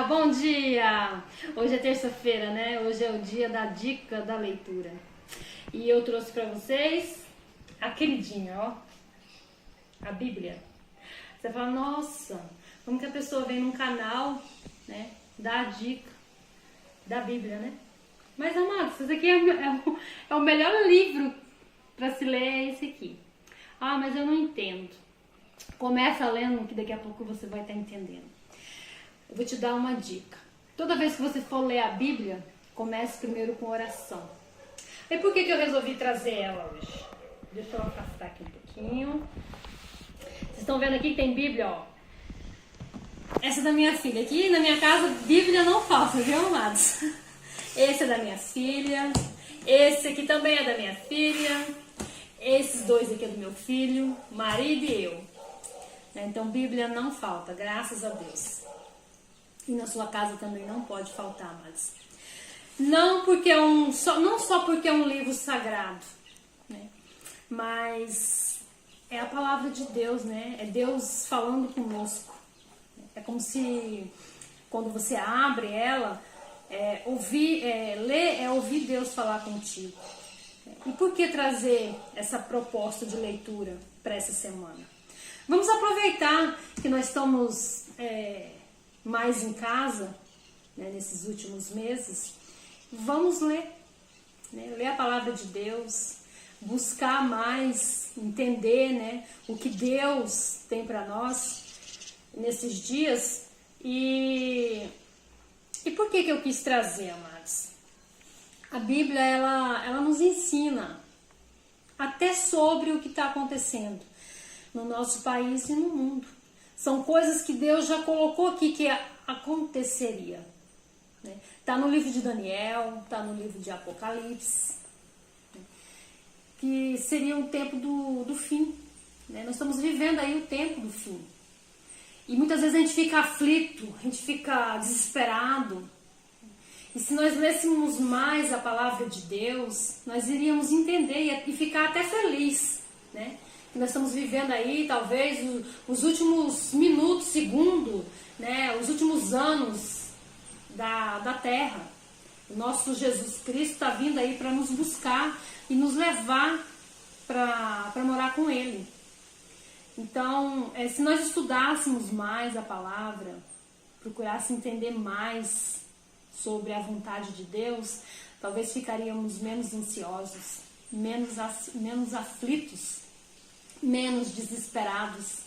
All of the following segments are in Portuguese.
Bom dia! Hoje é terça-feira, né? Hoje é o dia da dica da leitura. E eu trouxe pra vocês a queridinha, ó. A Bíblia. Você fala, nossa, como que a pessoa vem num canal, dá a dica da Bíblia, né? Mas, amados, isso aqui é o melhor livro pra se ler, é esse aqui. Ah, mas eu não entendo. Começa lendo que daqui a pouco você vai estar entendendo. Eu vou te dar uma dica. Toda vez que você for ler a Bíblia, comece primeiro com oração. E por que eu resolvi trazer ela hoje? Deixa eu afastar aqui um pouquinho. Vocês estão vendo aqui que tem Bíblia, ó. Essa é da minha filha. Aqui na minha casa, Bíblia não falta, viu, amados? Esse é da minha filha. Esse aqui também é da minha filha. Esses dois aqui é do meu filho, marido e eu. Então, Bíblia não falta, graças a Deus. E na sua casa também não pode faltar, mas não só porque é um livro sagrado, né? Mas é a palavra de Deus, né? É Deus falando conosco. É como se quando você abre ela, ler é ouvir Deus falar contigo. E por que trazer essa proposta de leitura para essa semana? Vamos aproveitar que nós estamos mais em casa, né, nesses últimos meses. Vamos ler, né, ler a palavra de Deus, buscar mais, entender, né, o que Deus tem para nós nesses dias. E por que eu quis trazer, amados? A Bíblia, ela nos ensina até sobre o que está acontecendo no nosso país e no mundo. São coisas que Deus já colocou aqui que aconteceria. Está no livro de Daniel, está no livro de Apocalipse, né? Que seria um tempo do fim. Né? Nós estamos vivendo aí o tempo do fim. E muitas vezes a gente fica aflito, a gente fica desesperado. E se nós lêssemos mais a palavra de Deus, nós iríamos entender e ficar até feliz, né? Nós estamos vivendo aí, talvez, os últimos minutos, segundo, né, os últimos anos da Terra. O nosso Jesus Cristo está vindo aí para nos buscar e nos levar para morar com Ele. Então, se nós estudássemos mais a palavra, procurássemos entender mais sobre a vontade de Deus, talvez ficaríamos menos ansiosos, menos aflitos, menos desesperados,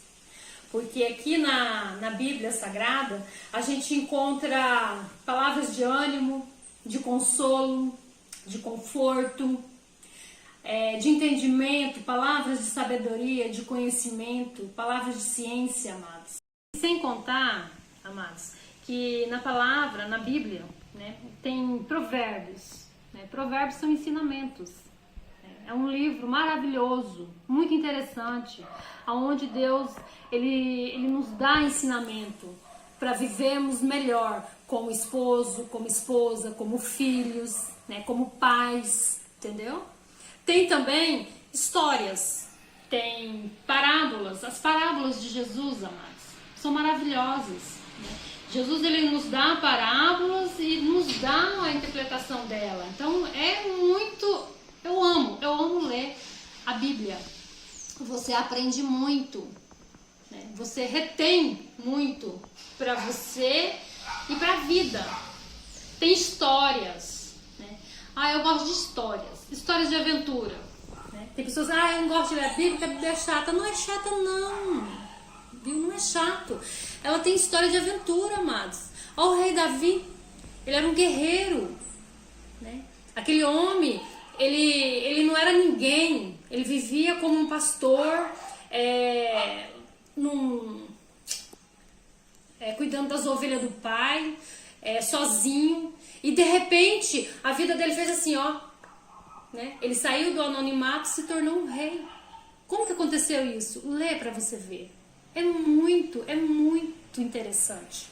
porque aqui na Bíblia Sagrada a gente encontra palavras de ânimo, de consolo, de conforto, de entendimento, palavras de sabedoria, de conhecimento, palavras de ciência, amados. Sem contar, amados, que na Bíblia, né, tem provérbios, né? Provérbios são ensinamentos. É um livro maravilhoso, muito interessante, onde Deus ele nos dá ensinamento para vivermos melhor como esposo, como esposa, como filhos, né, como pais, entendeu? Tem também histórias, tem parábolas, as parábolas de Jesus, amados, são maravilhosas. Né? Jesus ele nos dá parábolas e nos dá a interpretação dela. Então eu amo ler a Bíblia. Você aprende muito, né? Você retém muito para você e para a vida. Tem histórias, né? Eu gosto de histórias de aventura, né? Tem pessoas que eu não gosto de ler a Bíblia porque a Bíblia é chata. Não é chata não, viu? Não é chato. Ela tem história de aventura, amados. Olha o rei Davi, ele era um guerreiro, né? Aquele homem, ele não era ninguém, ele vivia como um pastor, cuidando das ovelhas do pai, sozinho, e de repente a vida dele fez assim, ó, né? Ele saiu do anonimato e se tornou um rei. Como que aconteceu isso? Lê para você ver. É muito interessante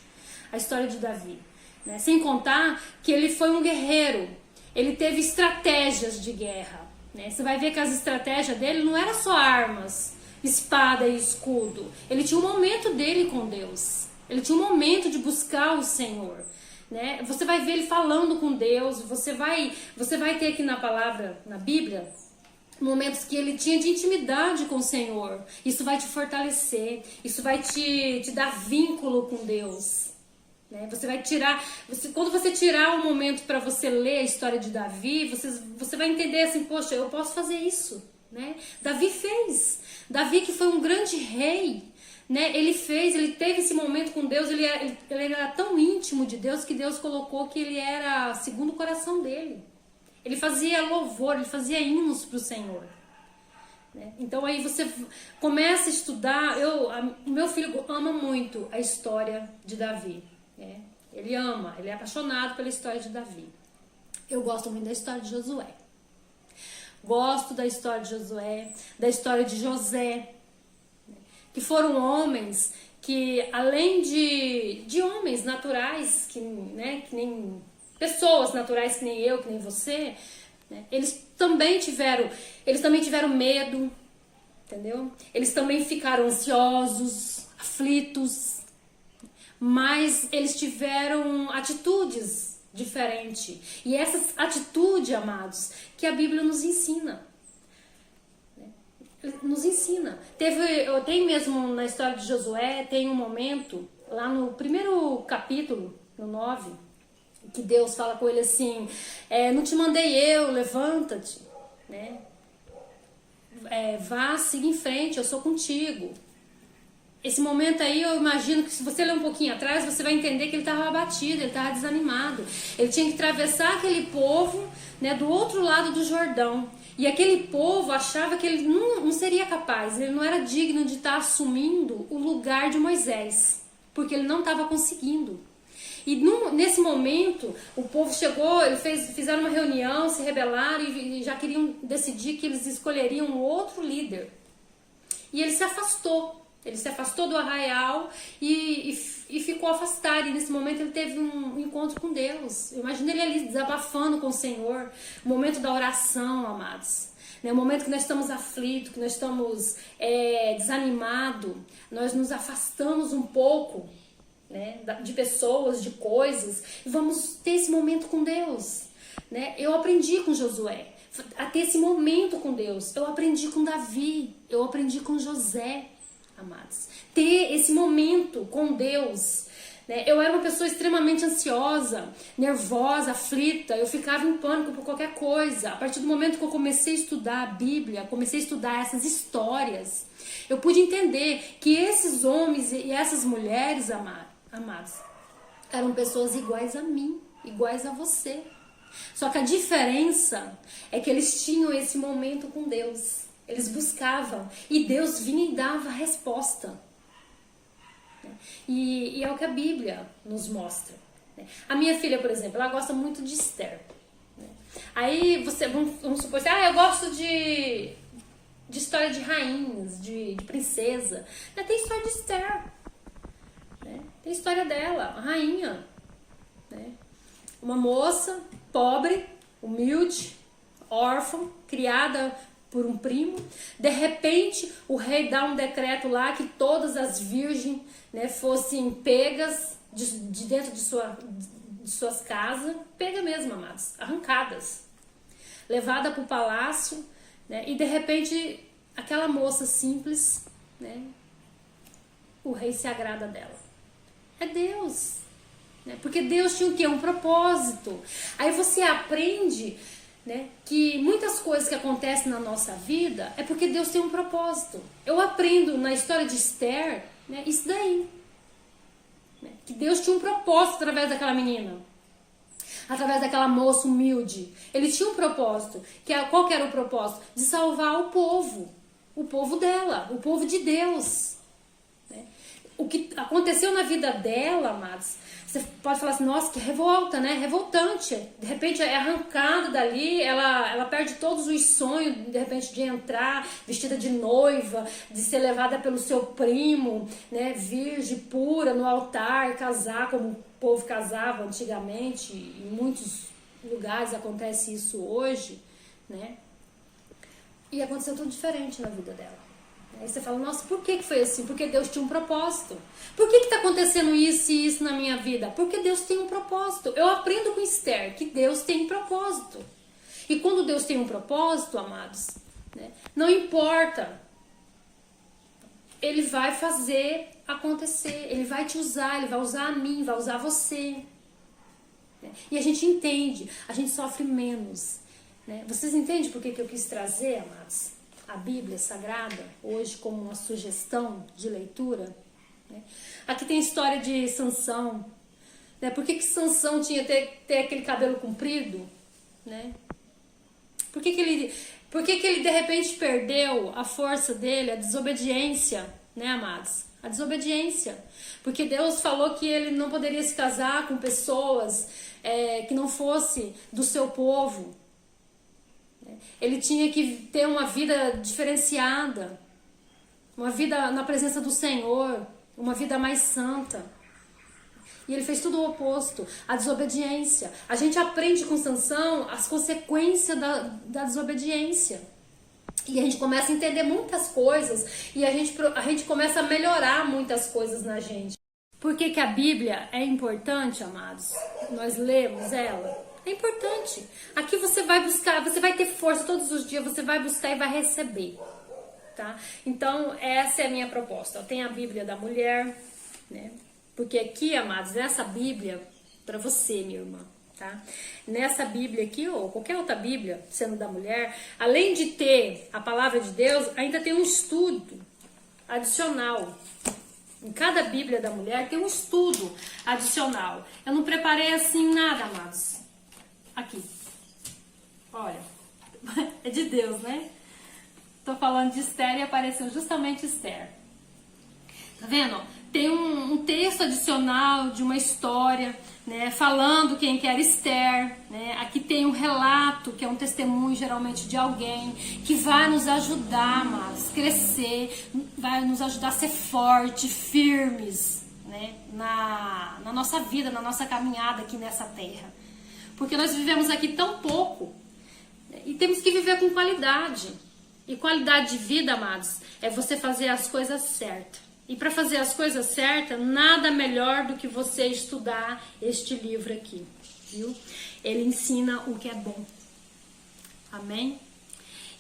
a história de Davi, né? Sem contar que ele foi um guerreiro. Ele teve estratégias de guerra, né? Você vai ver que as estratégias dele não eram só armas, espada e escudo. Ele tinha um momento dele com Deus, Ele tinha um momento de buscar o Senhor, né? Você vai ver ele falando com Deus, você vai ter aqui na palavra, na Bíblia, momentos que ele tinha de intimidade com o Senhor. Isso vai te fortalecer, isso vai te dar vínculo com Deus, né? Você vai tirar, quando você tirar um momento para você ler a história de Davi, você vai entender assim, poxa, eu posso fazer isso, né? Davi fez. Davi, que foi um grande rei, né? Ele teve esse momento com Deus, ele era tão íntimo de Deus que Deus colocou que ele era segundo o coração dele. Ele fazia louvor, ele fazia hinos para o Senhor, né? Então aí você começa a estudar. O meu filho ama muito a história de Davi, né? Ele é apaixonado pela história de Davi. Eu gosto muito da história de Josué. Gosto da história de Josué, da história de José, que foram homens que, além de homens naturais, que nem pessoas naturais que nem eu, que nem você, né? Eles também tiveram medo, entendeu? Eles também ficaram ansiosos, aflitos, mas eles tiveram atitudes diferentes. E essas atitudes, amados, que a Bíblia nos ensina. Nos ensina. Tem mesmo na história de Josué, tem um momento, lá no primeiro capítulo, no 9, que Deus fala com ele assim, não te mandei eu, levanta-te, né? Vá, siga em frente, eu sou contigo. Esse momento aí, eu imagino que se você ler um pouquinho atrás, você vai entender que ele estava abatido, ele estava desanimado. Ele tinha que atravessar aquele povo, né, do outro lado do Jordão. E aquele povo achava que ele não seria capaz, ele não era digno de estar assumindo o lugar de Moisés, porque ele não estava conseguindo. E nesse momento, o povo chegou, fizeram uma reunião, se rebelaram e já queriam decidir que eles escolheriam um outro líder. E ele se afastou. Ele se afastou do arraial e ficou afastado. E nesse momento ele teve um encontro com Deus. Imagina ele ali desabafando com o Senhor. O momento da oração, amados. O momento que nós estamos aflitos, que nós estamos desanimados. Nós nos afastamos um pouco, né, de pessoas, de coisas. E vamos ter esse momento com Deus, né? Eu aprendi com Josué a ter esse momento com Deus. Eu aprendi com Davi. Eu aprendi com José. Amados, ter esse momento com Deus, né? Eu era uma pessoa extremamente ansiosa, nervosa, aflita, eu ficava em pânico por qualquer coisa. A partir do momento que eu comecei a estudar a Bíblia, comecei a estudar essas histórias, eu pude entender que esses homens e essas mulheres, amados, eram pessoas iguais a mim, iguais a você. Só que a diferença é que eles tinham esse momento com Deus. Eles buscavam e Deus vinha e dava a resposta. E é o que a Bíblia nos mostra. A minha filha, por exemplo, ela gosta muito de Esther. Aí vamos supor assim, eu gosto de história de rainhas, de princesa. Tem história de Esther. Tem história dela, a rainha. Uma moça pobre, humilde, órfã, criada por um primo. De repente o rei dá um decreto lá que todas as virgens, né, fossem pegas de dentro de suas casas, pega mesmo, amados, arrancadas, levada para o palácio, né, e de repente aquela moça simples, né, o rei se agrada dela. É Deus, né, porque Deus tinha o quê? Um propósito. Aí você aprende, né, que muitas coisas que acontecem na nossa vida é porque Deus tem um propósito. Eu aprendo na história de Esther, né, isso daí, né, que Deus tinha um propósito através daquela menina, através daquela moça humilde. Ele tinha um propósito. Qual que era o propósito? De salvar o povo dela, o povo de Deus, né? O que aconteceu na vida dela, amados, você pode falar assim, nossa, que revolta, né? Revoltante. De repente é arrancada dali, ela perde todos os sonhos, de repente, de entrar vestida de noiva, de ser levada pelo seu primo, né? Virgem, pura, no altar, casar como o povo casava antigamente. Em muitos lugares acontece isso hoje, né? E aconteceu tudo diferente na vida dela. Aí você fala, nossa, por que foi assim? Porque Deus tinha um propósito. Por que está acontecendo isso e isso na minha vida? Porque Deus tem um propósito. Eu aprendo com Esther que Deus tem um propósito. E quando Deus tem um propósito, amados, né, não importa, Ele vai fazer acontecer. Ele vai te usar, Ele vai usar a mim, vai usar você. E a gente entende, a gente sofre menos. Né? Vocês entendem por que eu quis trazer, amados, a Bíblia Sagrada hoje como uma sugestão de leitura? Né? Aqui tem a história de Sansão. Né? Por que Sansão tinha ter aquele cabelo comprido? Né? Por que ele de repente perdeu a força dele, a desobediência, né, amados? A desobediência. Porque Deus falou que ele não poderia se casar com pessoas que não fosse do seu povo. Ele tinha que ter uma vida diferenciada, uma vida na presença do Senhor, uma vida mais santa. E ele fez tudo o oposto, a desobediência. A gente aprende com Sansão as consequências da desobediência. E a gente começa a entender muitas coisas e a gente começa a melhorar muitas coisas na gente. Por que a Bíblia é importante, amados? Nós lemos ela. É importante. Aqui você vai buscar, você vai ter força todos os dias, você vai buscar e vai receber. Tá? Então, essa é a minha proposta. Eu tenho a Bíblia da mulher, né? Porque aqui, amados, nessa Bíblia, para você, minha irmã, tá? Nessa Bíblia aqui, ou qualquer outra Bíblia, sendo da mulher, além de ter a palavra de Deus, ainda tem um estudo adicional. Em cada Bíblia da mulher tem um estudo adicional. Eu não preparei assim nada, amados. Aqui. Olha. É de Deus, né? Tô falando de Esther e apareceu justamente Esther. Tá vendo? Tem um texto adicional de uma história, né, falando quem que era Esther, né? Aqui tem um relato, que é um testemunho geralmente de alguém, que vai nos ajudar, mas crescer, vai nos ajudar a ser forte, firmes, né, na nossa vida, na nossa caminhada aqui nessa terra. Porque nós vivemos aqui tão pouco, né, e temos que viver com qualidade. E qualidade de vida, amados, é você fazer as coisas certas. E para fazer as coisas certas, nada melhor do que você estudar este livro aqui, viu? Ele ensina o que é bom. Amém?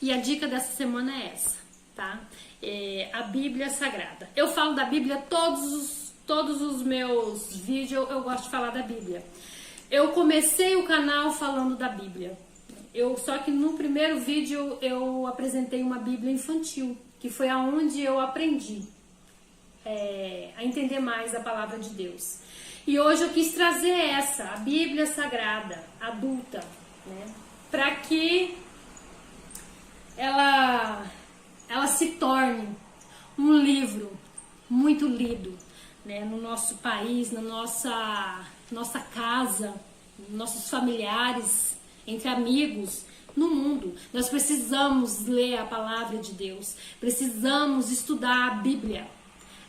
E a dica dessa semana é essa, tá? A Bíblia Sagrada. Eu falo da Bíblia todos os meus vídeos, eu gosto de falar da Bíblia. Eu comecei o canal falando da Bíblia. Só que no primeiro vídeo eu apresentei uma Bíblia infantil, que foi aonde eu aprendi a entender mais a palavra de Deus. E hoje eu quis trazer a Bíblia Sagrada, adulta, né, para que ela se torne um livro muito lido, né, no nosso país, na nossa casa, nossos familiares, entre amigos, no mundo. Nós precisamos ler a palavra de Deus, precisamos estudar a Bíblia,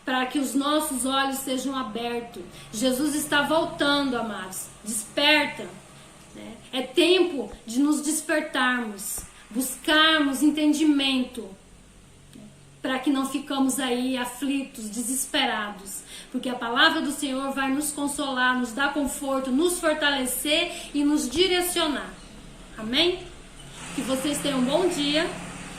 para que os nossos olhos sejam abertos. Jesus está voltando, amados. Desperta. Né? É tempo de nos despertarmos, buscarmos entendimento, para que não ficamos aí aflitos, desesperados. Porque a palavra do Senhor vai nos consolar, nos dar conforto, nos fortalecer e nos direcionar. Amém? Que vocês tenham um bom dia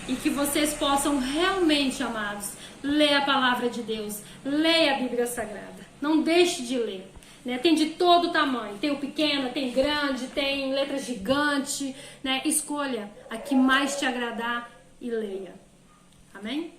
e que vocês possam realmente, amados, ler a palavra de Deus, leia a Bíblia Sagrada, não deixe de ler, né? Tem de todo tamanho, tem o pequeno, tem grande, tem letra gigante, né? Escolha a que mais te agradar e leia. Amém?